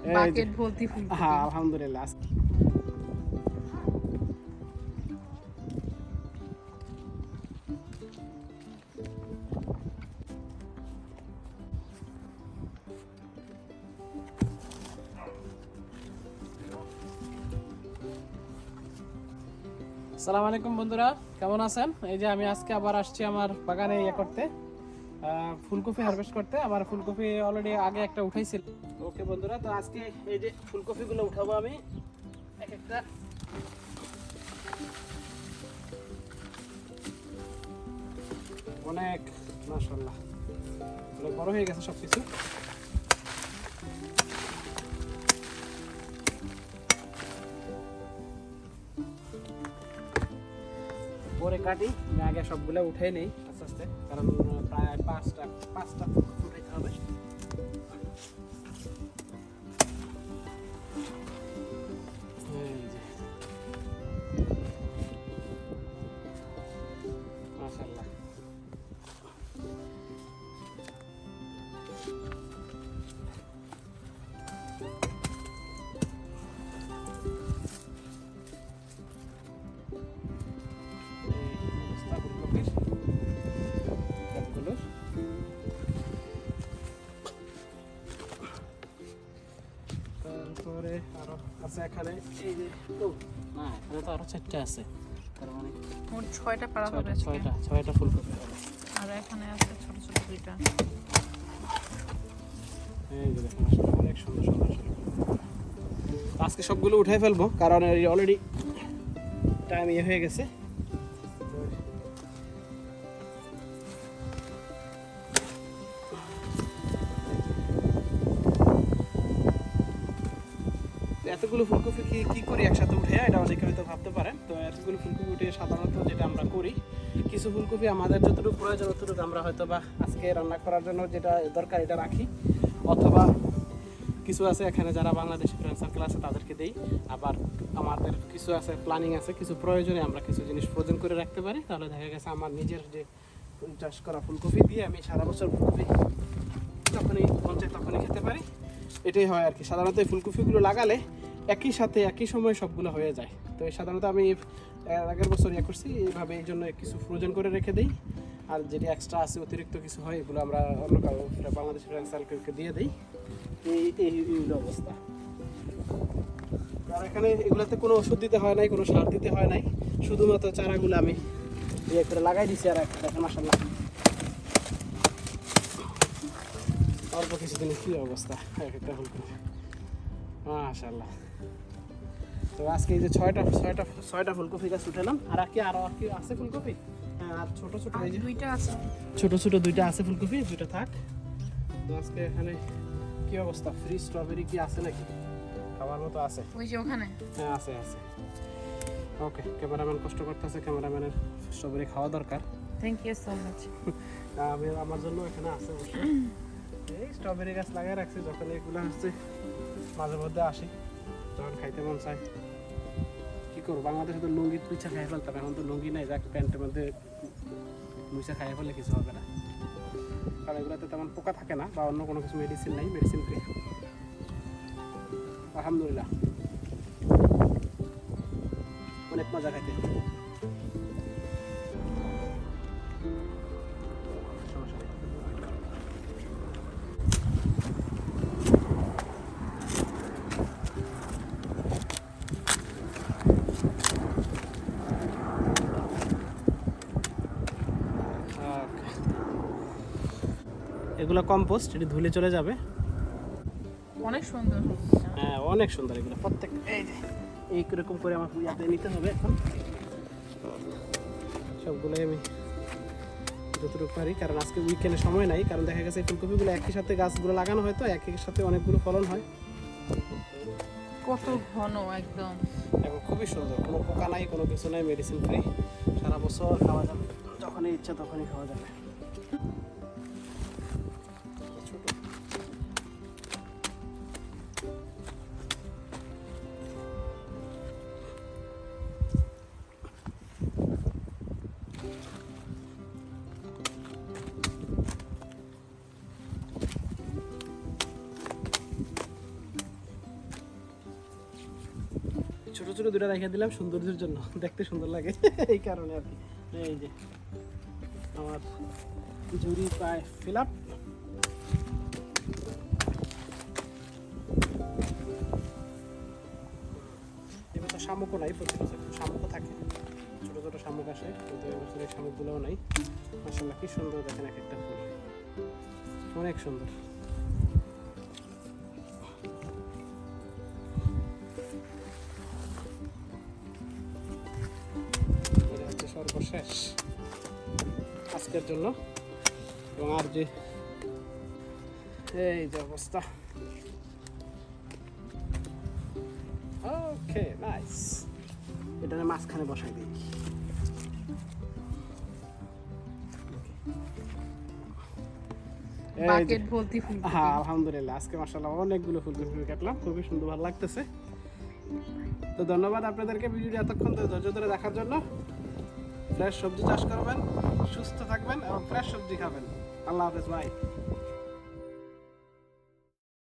Bucket ভর্তি ফুলকপি। হ্যাঁ আলহামদুলিল্লাহ। আসসালামু আলাইকুম বন্ধুরা, কেমন আছেন? এই যে আমি আজকে আবার আসছি আমার বাগানে করতে, ফুলকপি হারভেস্ট করতে। আমার ফুলকপি অলরেডি আগে একটা উঠাইছিল। ওকে বন্ধুরা, তো আজকে এই যে ফুলকপিগুলো উঠাবো আমি এক একটা। অনেক মাশাআল্লাহ অনেক বড় হয়ে গেছে সবকিছু। পরে কাটি, আগে সবগুলো উঠে নেই আস্তে আস্তে, কারণ প্রায় পাঁচটা ফুলকপি উঠাইতে হবে। মাশাআল্লাহ তারপরে আরো আছে এখানে, এই যে না এখানে তো আরো 4টা আছে, তার মানে মোট 6টা পারা হবে আজকে। 6টা ফুলকপি হবে। আর এখানে আছে ছোট ছোট দুইটা। এই যে দেখুন আসলে অনেক সুন্দর সুন্দর আসলে। আজকে সবগুলো উঠাই ফেলবো, কারণ অলরেডি টাইম হয়ে গেছে। এতগুলো ফুলকপি কি করি একসাথে উঠে, এটা অনেকে হয়তো ভাবতে পারেন। তো এতগুলো ফুলকপি উঠে সাধারণত যেটা আমরা করি, কিছু ফুলকপি আমাদের যতটুকু প্রয়োজন ততটুকু আমরা হয়তো বা আজকে রান্না করার জন্য যেটা দরকার এটা রাখি, অথবা কিছু আছে এখানে যারা বাংলাদেশি ফ্রেন্ড সার্কেল আছে তাদেরকে দেই। আবার আমাদের কিছু আছে প্ল্যানিং আছে, কিছু প্রয়োজনে আমরা কিছু জিনিস ফ্রোজেন করে রাখতে পারি। তাহলে দেখা গেছে আমার নিজের যে চাষ করা ফুলকপি দিয়ে আমি সারা বছর ফুলকপি যখনই মন চায় তখনই খেতে পারি। এটাই হয় আর কি। সাধারণত এই ফুলকপিগুলো লাগালে একই সাথে একই সময় সবগুলো হয়ে যায়। তো সাধারণত আমি আগের বছর করছি এইভাবে, এই জন্য কিছু ফ্রোজেন করে রেখে দিই। আর যেটি এক্সট্রা আছে অতিরিক্ত কিছু হয়, এগুলো আমরা অন্য কারো বাংলাদেশের ফ্রেন্ড সার্কেলকে দিয়ে দিই। এই অবস্থা। আর এখানে এগুলোতে কোনো ওষুধ দিতে হয় নাই, কোনো সার দিতে হয় নাই, শুধুমাত্র চারাগুলো আমি করে লাগাই দিচ্ছি। আর একটা দেখেন মাশাআল্লাহ অল্প কিছুদিনের কী অবস্থা, একটা ফুলকপি মাশাআল্লাহ। তো আজকে এই যে ছয়টা ফুলকপি গাছ উঠালাম। আর কি আছে ফুলকপি? হ্যাঁ, আর ছোট ছোট এই যে দুইটা আছে, ছোট ছোট দুইটা আছে ফুলকপি, দুইটা থাক। তো আজকে এখানে কি অবস্থা, ফ্রি স্ট্রবেরি কি আছে নাকি খাবার মতো? আছে, ওই যে ওখানে। হ্যাঁ আছে। ওকে, ক্যামেরাম্যান কষ্ট করতেছে, ক্যামেরাম্যানের স্ট্রবেরি খাওয়া দরকার। Thank you so much. আমার জন্য এখানে আছে অবশ্য। এই স্ট্রবেরি গাছ লাগাই রাখছি, যখন এগুলো হচ্ছে মাঝে মধ্যে আসি, যখন খাইতে মন চায়। কি করবো, বাংলাদেশে তো লুঙ্গি মুইচা খাই ফেলতাম, এখন তো লুঙ্গি নাই, যাক প্যান্টের মধ্যে মুইচা খাই ফেললে কিছু হবে না, কারণ এগুলোতে তেমন পোকা থাকে না বা অন্য কোনো কিছু মেডিসিন নাই, মেডিসিন ফ্রি আলহামদুলিল্লাহ। অনেক মজা খাইতে। এগুলো কম্পোস্ট, এটি ধুলে চলে যাবে। অনেক সুন্দর। হ্যাঁ অনেক সুন্দর এগুলো প্রত্যেক। এই যে এইরকম করে আমার ইয়াতে নিতে হবে এখন, সবগুলোই আমি যতটুকু পারি, কারণ আজকে উইকেন্ডে সময় নাই। কারণ দেখা গেছে ফুলকপিগুলো একই সাথে গাছগুলো লাগানো হয়, তো একই সাথে অনেকগুলো ফলন হয়। কত ঘন একদম, এবং খুবই সুন্দর, কোনো পোকা নাই, কোনো কিছু নাই, মেডিসিন ফ্রি, সারা বছর খাওয়া যাবে, যখনই ইচ্ছা তখনই খাওয়া যাবে। ছোট দুটো রেখে দিলাম সৌন্দর্যের জন্য, দেখতে সুন্দর লাগে এই কারণে আর কি। এই যে আমার ঝুড়ি প্রায় ফিল আপ। এবার তো শামুকও নাই, প্রতি বছর শামুকও থাকে, ছোটো ছোটো শামুক আসে, কিন্তু এবছর এই শামুকগুলোও নাই। মাশাআল্লাহ কি সুন্দর দেখেন এক একটা ফুল, অনেক সুন্দর। এটা হচ্ছে সর্বশেষ আজকের জন্য। এবং আর যে এই যে অবস্থা, ওকে নাইস। এটা মাঝখানে বসাই দিই। বাকেট ভর্তি ফুল। হ্যাঁ আলহামদুলিল্লাহ, আজকে মাশাআল্লাহ অনেকগুলো ফুলকপি কাটলাম, খুবই সুন্দর ভালো লাগতেছে। তো ধন্যবাদ আপনাদেরকে ভিডিওটি এতক্ষণ ধৈর্য ধরে দেখার জন্য। ফ্রেশ সবজি চাষ করবেন, সুস্থ থাকবেন এবং ফ্রেশ সবজি খাবেন। আল্লাহ হাফেজ ভাই।